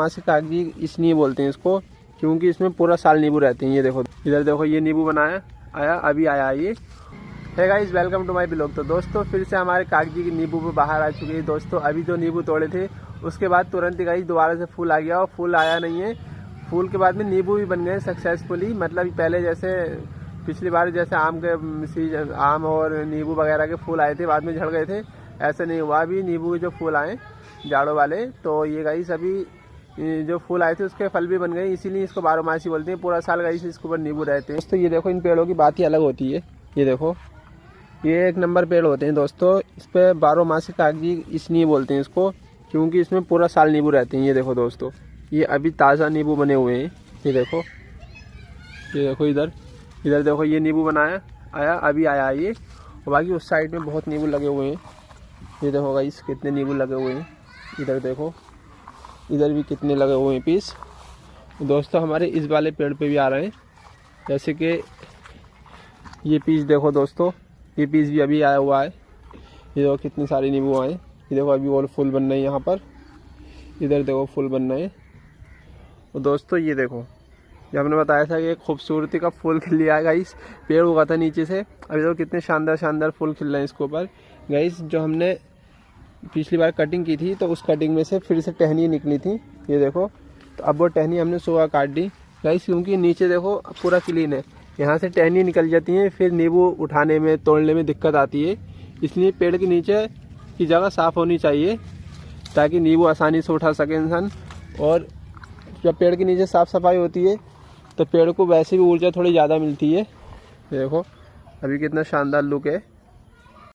वहाँ से कागजी इसलिए बोलते हैं इसको क्योंकि इसमें पूरा साल नींबू रहते हैं। ये देखो, इधर देखो, ये नींबू बनाया आया, अभी आया ये है guys. Welcome to my blog. तो दोस्तों फिर से हमारे कागजी के नींबू पे बाहर आ चुके हैं दोस्तों। अभी जो नींबू तोड़े थे उसके बाद तुरंत ही गाइस दोबारा से फूल आ गया, और फूल आया नहीं है, फूल के बाद में नींबू भी बन गए सक्सेसफुली। मतलब पहले जैसे पिछली बार जैसे आम के सीजन, आम और नींबू वगैरह के फूल आए थे बाद में झड़ गए थे, ऐसा नहीं हुआ। अभी नींबू के जो फूल आए जाड़ों वाले, तो ये गाइस अभी जो फूल आए थे उसके फल भी बन गए, इसीलिए इसको बारहमासी बोलते हैं। पूरा साल गाइस इसके ऊपर नींबू रहते हैं दोस्तों। ये देखो, इन पेड़ों की बात ही अलग होती है। ये देखो, ये एक नंबर पेड़ होते हैं दोस्तों। इस पर बारहमासी कागजी इसलिए बोलते हैं इसको क्योंकि इसमें पूरा साल नींबू रहते हैं। ये देखो दोस्तों, ये अभी ताज़ा नींबू बने हुए हैं। ये देखो, ये देखो, इधर इधर देखो, ये नींबू बनाया आया, अभी आया ये। और बाकी उस साइड में बहुत नींबू लगे हुए हैं। ये देखो गाइस कितने नींबू लगे हुए हैं। इधर देखो, इधर भी कितने लगे हुए हैं पीस दोस्तों। हमारे इस वाले पेड़ पे भी आ रहे हैं, जैसे कि ये पीस देखो दोस्तों, ये पीस भी अभी आया हुआ है। ये देखो कितने सारे नींबू आए। ये देखो अभी और फूल बन रहे हैं यहाँ पर। इधर देखो फूल बन रहे हैं। और दोस्तों ये देखो, जब हमने बताया था कि एक खूबसूरती का फूल खिल लिया है गाइस, पेड़ उगा था नीचे से, अभी देखो कितने शानदार शानदार फूल खिल रहे हैं इसके ऊपर गाइस। जो हमने पिछली बार कटिंग की थी तो उस कटिंग में से फिर से टहनी निकली थी। ये देखो, तो अब वो टहनी हमने सुबह काट दी गाइस, क्योंकि नीचे देखो पूरा क्लीन है, यहाँ से टहनी निकल जाती है, फिर नींबू उठाने में तोड़ने में दिक्कत आती है। इसलिए पेड़ के नीचे की जगह साफ़ होनी चाहिए ताकि नींबू आसानी से उठा सके इंसान। और जब पेड़ के नीचे साफ़ सफाई होती है तो पेड़ को वैसे भी ऊर्जा थोड़ी ज़्यादा मिलती है। ये देखो अभी कितना शानदार लुक है।